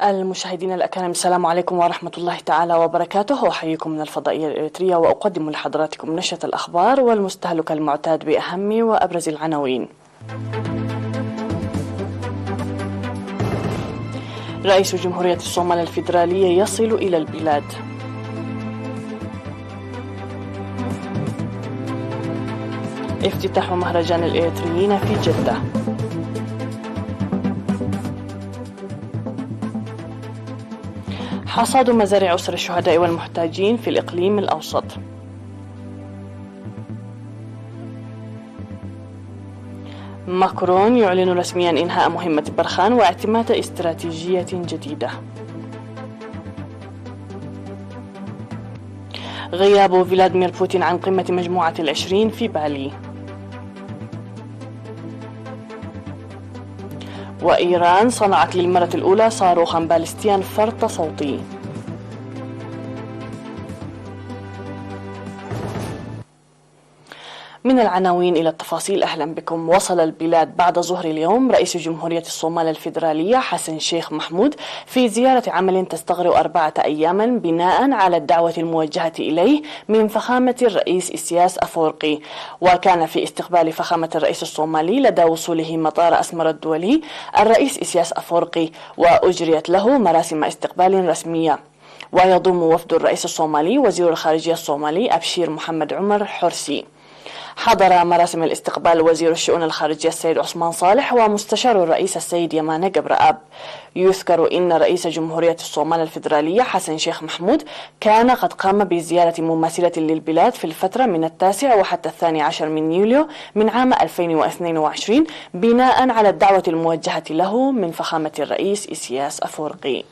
المشاهدين الأكارم، السلام عليكم ورحمة الله تعالى وبركاته. أحييكم من الفضائية الإريترية وأقدم لحضراتكم نشرة الأخبار والمستهلك المعتاد بأهم وأبرز العناوين. رئيس جمهورية الصومال الفيدرالية يصل إلى البلاد. افتتاح مهرجان الإريتريين في جدة. حصاد مزارع أسر الشهداء والمحتاجين في الإقليم الأوسط. ماكرون يعلن رسميا إنهاء مهمة برخان واعتماد استراتيجية جديدة. غياب فلاديمير بوتين عن قمة مجموعة العشرين في بالي. وإيران صنعت للمرة الأولى صاروخا باليستيا فرط صوتي. من العناوين إلى التفاصيل، أهلا بكم. وصل البلاد بعد ظهر اليوم رئيس جمهورية الصومال الفيدرالية حسن شيخ محمود في زيارة عمل تستغرق 4 أياما بناء على الدعوة الموجهة إليه من فخامة الرئيس إسياس أفورقي. وكان في استقبال فخامة الرئيس الصومالي لدى وصوله مطار أسمر الدولي الرئيس إسياس أفورقي، وأجريت له مراسم استقبال رسمية. ويضم وفد الرئيس الصومالي وزير الخارجية الصومالي أبشير محمد عمر حرسي. حضر مراسم الاستقبال وزير الشؤون الخارجية السيد عثمان صالح ومستشار الرئيس السيد يمانة قبرآب. يذكر إن رئيس جمهورية الصومال الفيدرالية حسن شيخ محمود كان قد قام بزيارة مماثلة للبلاد في الفترة من 9 وحتى 12 من يوليو من عام 2022 بناء على الدعوة الموجهة له من فخامة الرئيس إسياس أفورقي.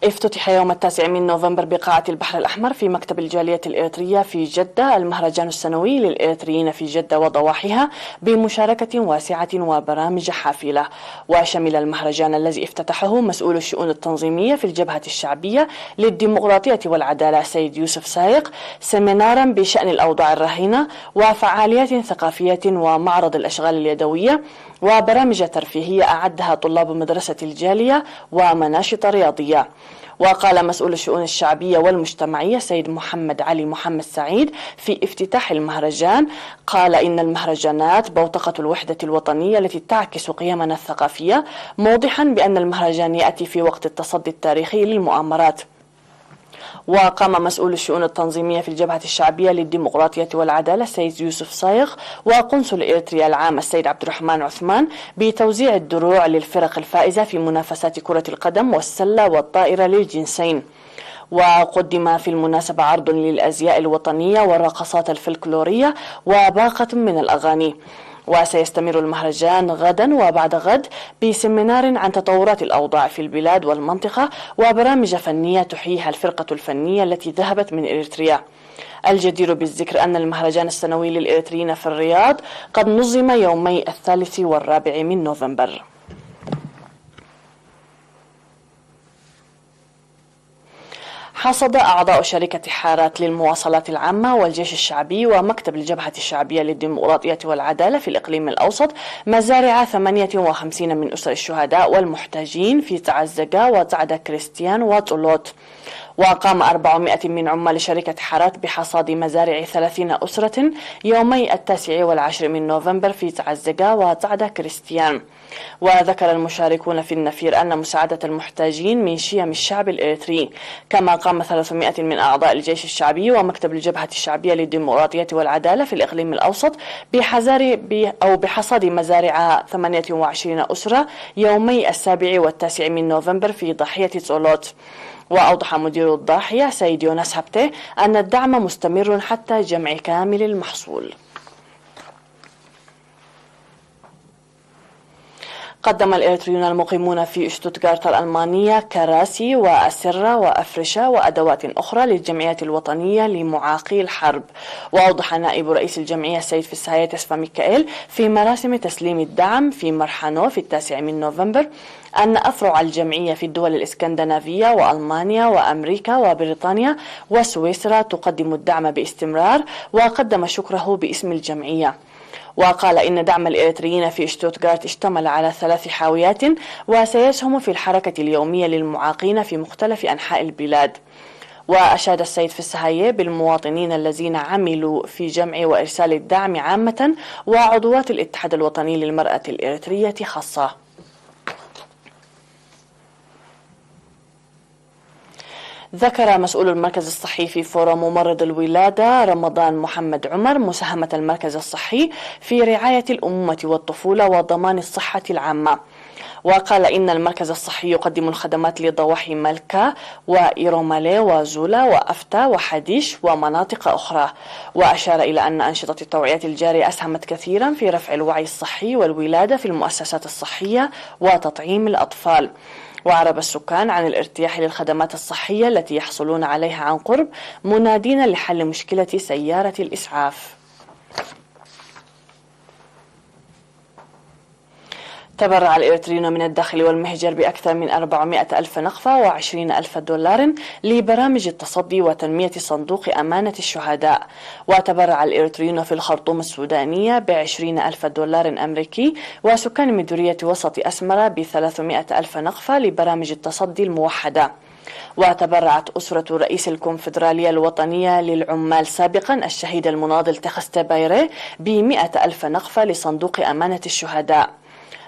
افتتح يوم 9 من نوفمبر بقاعة البحر الأحمر في مكتب الجالية الإريترية في جدة المهرجان السنوي للإريتريين في جدة وضواحيها بمشاركة واسعة وبرامج حافلة. وشمل المهرجان الذي افتتحه مسؤول الشؤون التنظيمية في الجبهة الشعبية للديمقراطية والعدالة سيد يوسف سايق سيمينارا بشأن الأوضاع الراهنة وفعاليات ثقافية ومعرض الأشغال اليدوية وبرامج ترفيهية أعدها طلاب مدرسة الجالية ومناشط رياضية. وقال مسؤول الشؤون الشعبية والمجتمعية سيد محمد علي محمد سعيد في افتتاح المهرجان، قال إن المهرجانات بوتقة الوحدة الوطنية التي تعكس قيمنا الثقافية، موضحا بأن المهرجان يأتي في وقت التصدي التاريخي للمؤامرات. وقام مسؤول الشؤون التنظيمية في الجبهة الشعبية للديمقراطية والعدالة السيد يوسف صايغ وقنصل إريتريا العام السيد عبد الرحمن عثمان بتوزيع الدروع للفرق الفائزة في منافسات كرة القدم والسلة والطائرة للجنسين. وقدم في المناسبة عرض للأزياء الوطنية والرقصات الفلكلورية وباقة من الأغاني. وسيستمر المهرجان غدا وبعد غد بسيمينار عن تطورات الأوضاع في البلاد والمنطقة وبرامج فنية تحييها الفرقة الفنية التي ذهبت من إريتريا. الجدير بالذكر أن المهرجان السنوي للإريتريين في الرياض قد نظم يومي 3 و4 من نوفمبر. حصد أعضاء شركة حارات للمواصلات العامة والجيش الشعبي ومكتب الجبهة الشعبية للديمقراطية والعدالة في الإقليم الأوسط مزارع 58 من أسر الشهداء والمحتاجين في تعزقة وتعدة كريستيان وطولوت. وقام 400 من عمال شركة حارات بحصاد مزارع 30 أسرة يومي 9 و10 من نوفمبر في تعزقة وتعدة كريستيان. وذكر المشاركون في النفير أن مساعدة المحتاجين من شيم الشعب الإريتري. كما قام 300 من أعضاء الجيش الشعبي ومكتب الجبهة الشعبية للديمقراطية والعدالة في الإقليم الأوسط بحصاد مزارع 28 أسرة يومي 7 و9 من نوفمبر في ضاحية طولوت. وأوضح مدير الضاحية سيد يونس هبته أن الدعم مستمر حتى جمع كامل المحصول. قدم الإريتريون المقيمون في شتوتغارت الألمانية كراسي وأسرة وأفرشة وأدوات أخرى للجمعيات الوطنية لمعاقي الحرب. وأوضح نائب رئيس الجمعية السيد فيسايتس ميكائيل في مراسم تسليم الدعم في مرحانو في 9 من نوفمبر أن أفرع الجمعية في الدول الإسكندنافية وألمانيا وأمريكا وبريطانيا وسويسرا تقدم الدعم باستمرار، وقدم شكره باسم الجمعية. وقال إن دعم الإريتريين في شتوتغارت اشتمل على 3 حاويات وسيسهم في الحركة اليومية للمعاقين في مختلف أنحاء البلاد. وأشاد السيد فيساي بالمواطنين الذين عملوا في جمع وإرسال الدعم عامة وعضوات الاتحاد الوطني للمرأة الإريترية خاصة. ذكر مسؤول المركز الصحي في فورم ممرض الولادة رمضان محمد عمر مساهمة المركز الصحي في رعاية الأمومة والطفولة وضمان الصحة العامة. وقال إن المركز الصحي يقدم الخدمات لضواحي ملكا وإيرومالي وزولا وأفتا وحديش ومناطق أخرى. وأشار إلى أن أنشطة التوعية الجارية أسهمت كثيرا في رفع الوعي الصحي والولادة في المؤسسات الصحية وتطعيم الأطفال. وأعرب السكان عن الارتياح للخدمات الصحية التي يحصلون عليها عن قرب، منادين لحل مشكلة سيارة الإسعاف. تبرع الإريتريون من الداخل والمهجر بأكثر من 400 ألف نقفة و20 ألف دولار لبرامج التصدي وتنمية صندوق أمانة الشهداء. وتبرع الإريتريون في الخرطوم السودانية ب20 ألف دولار أمريكي، وسكان مديرية وسط أسمرة ب300 ألف نقفة لبرامج التصدي الموحدة. وتبرعت أسرة رئيس الكونفدرالية الوطنية للعمال سابقا الشهيد المناضل تخستي بايري ب100 ألف نقفة لصندوق أمانة الشهداء.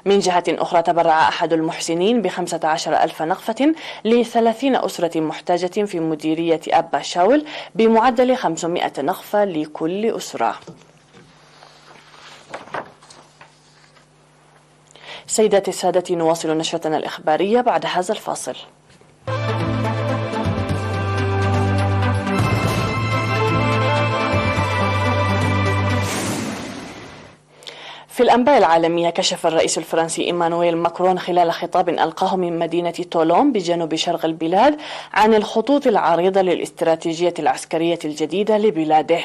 من جهة أخرى تبرع أحد المحسنين ب15 ألف نقفة ل30 أسرة محتاجة في مديرية أبا شاول بمعدل 500 نقفة لكل أسرة. سيداتي السادة، نواصل نشرتنا الإخبارية بعد هذا الفاصل. في الأنباء العالمية، كشف الرئيس الفرنسي إيمانويل ماكرون خلال خطاب ألقاه من مدينة تولون بجنوب شرق البلاد عن الخطوط العريضة للاستراتيجية العسكرية الجديدة لبلاده.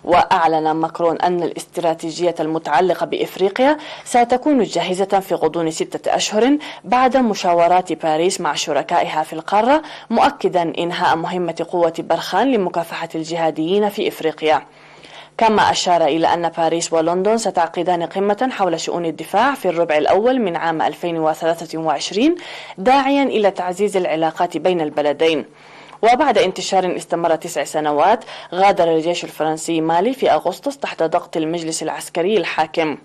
وأعلن ماكرون أن الاستراتيجية المتعلقة بإفريقيا ستكون جاهزة في غضون 6 أشهر بعد مشاورات باريس مع شركائها في القارة، مؤكدا إنهاء مهمة قوة برخان لمكافحة الجهاديين في إفريقيا. كما أشار إلى أن باريس ولندن ستعقدان قمة حول شؤون الدفاع في الربع الأول من عام 2023، داعيا إلى تعزيز العلاقات بين البلدين. وبعد انتشار استمر 9 سنوات، غادر الجيش الفرنسي مالي في أغسطس تحت ضغط المجلس العسكري الحاكم.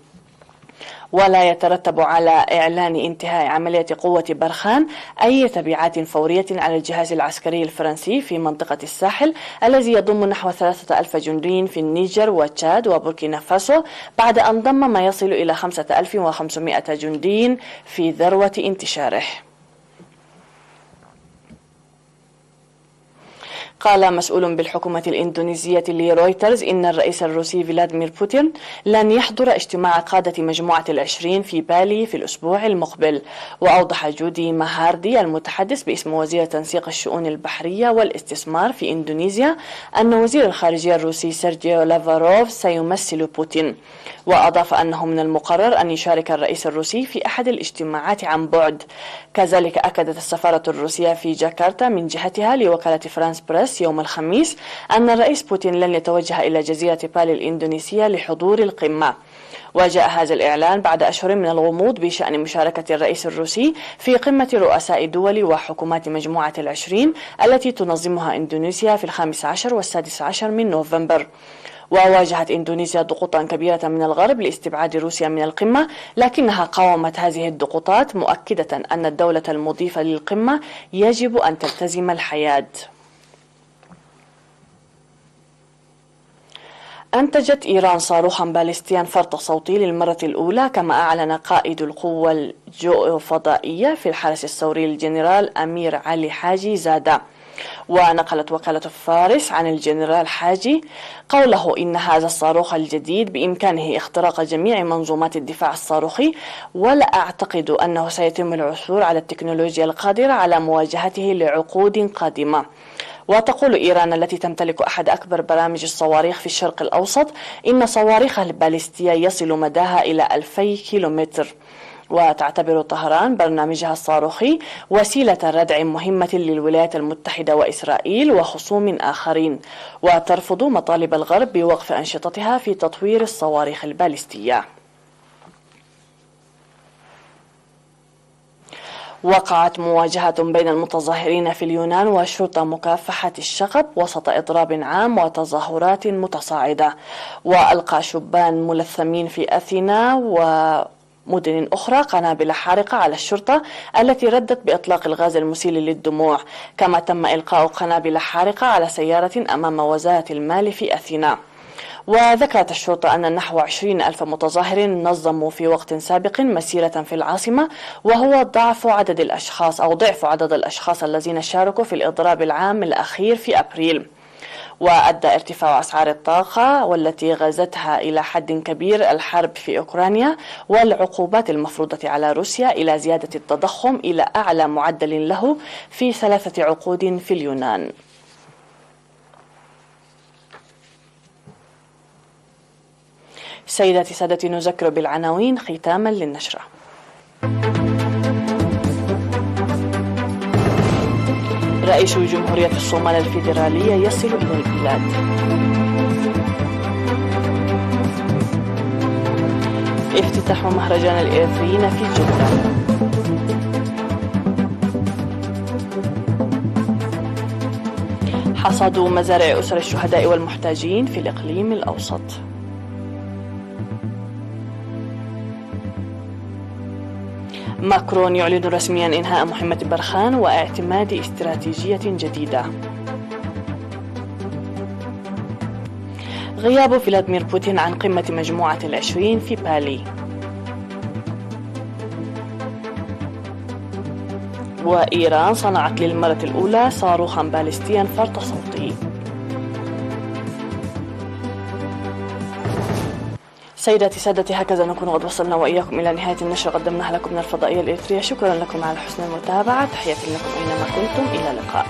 ولا يترتب على إعلان انتهاء عملية قوة برخان أي تبعات فورية على الجهاز العسكري الفرنسي في منطقة الساحل الذي يضم نحو 3000 جندي في النيجر وتشاد وبوركينا فاسو، بعد أن ضم ما يصل إلى 5500 جندي في ذروة انتشاره. قال مسؤول بالحكومة الإندونيسية لرويترز إن الرئيس الروسي فلاديمير بوتين لن يحضر اجتماع قادة مجموعة ال20 في بالي في الأسبوع المقبل. وأوضح جودي ماهاردي المتحدث باسم وزير تنسيق الشؤون البحرية والاستثمار في إندونيسيا أن وزير الخارجية الروسي سيرجيو لافاروف سيمثل بوتين. وأضاف أنه من المقرر أن يشارك الرئيس الروسي في أحد الاجتماعات عن بعد. كذلك أكدت السفارة الروسية في جاكرتا من جهتها لوكالة فرانس بريس يوم الخميس أن الرئيس بوتين لن يتوجه إلى جزيرة بالي الإندونيسية لحضور القمة. وجاء هذا الإعلان بعد أشهر من الغموض بشأن مشاركة الرئيس الروسي في قمة رؤساء دول وحكومات مجموعة ال20 التي تنظمها إندونيسيا في 15 و16 من نوفمبر. وواجهت إندونيسيا ضغوطا كبيرة من الغرب لاستبعاد روسيا من القمة، لكنها قاومت هذه الضغوطات، مؤكدة أن الدولة المضيفة للقمة يجب أن تلتزم الحياد. أنتجت إيران صاروخا باليستيا فرط صوتي للمرة الأولى، كما أعلن قائد القوة الجوفضائية في الحرس الثوري الجنرال أمير علي حاجي زادة. ونقلت وكالة فارس عن الجنرال حاجي قوله إن هذا الصاروخ الجديد بإمكانه اختراق جميع منظومات الدفاع الصاروخي، ولا أعتقد أنه سيتم العثور على التكنولوجيا القادرة على مواجهته لعقود قادمة. وتقول إيران التي تمتلك أحد أكبر برامج الصواريخ في الشرق الأوسط إن صواريخها البالستية يصل مداها إلى 2000 كيلومتر. وتعتبر طهران برنامجها الصاروخي وسيلة ردع مهمة للولايات المتحدة وإسرائيل وخصوم آخرين، وترفض مطالب الغرب بوقف أنشطتها في تطوير الصواريخ البالستية. وقعت مواجهة بين المتظاهرين في اليونان وشرطة مكافحة الشغب وسط إضراب عام وتظاهرات متصاعدة. وألقى شبان ملثمين في أثينا ومدن أخرى قنابل حارقة على الشرطة التي ردت بإطلاق الغاز المسيل للدموع، كما تم إلقاء قنابل حارقة على سيارة أمام وزارة المال في أثينا. وذكرت الشرطة أن نحو 20,000 متظاهر نظموا في وقت سابق مسيرة في العاصمة، وهو ضعف عدد الأشخاص الذين شاركوا في الإضراب العام الأخير في أبريل. وأدى ارتفاع أسعار الطاقة والتي غزتها إلى حد كبير الحرب في أوكرانيا والعقوبات المفروضة على روسيا إلى زيادة التضخم إلى أعلى معدل له في 3 عقود في اليونان. سيداتي سادتي، نذكر بالعناوين ختاما للنشرة. رئيس جمهورية الصومال الفيدرالية يصل إلى البلاد. افتتاح مهرجان الإريتريين في جدة. حصاد مزارع أسر الشهداء والمحتاجين في الإقليم الأوسط. ماكرون يعلن رسميا إنهاء مهمة برخان واعتماد استراتيجية جديدة. غياب فلاديمير بوتين عن قمة مجموعة ال20 في بالي. وإيران صنعت للمرة الأولى صاروخا باليستيا فرط صوتي. سيداتي سادتي، هكذا نكون قد وصلنا وإياكم إلى نهاية النشرة قدمناها لكم من الفضائية الإريترية. شكرا لكم على حسن المتابعة، تحياتي لكم أينما كنتم، إلى اللقاء.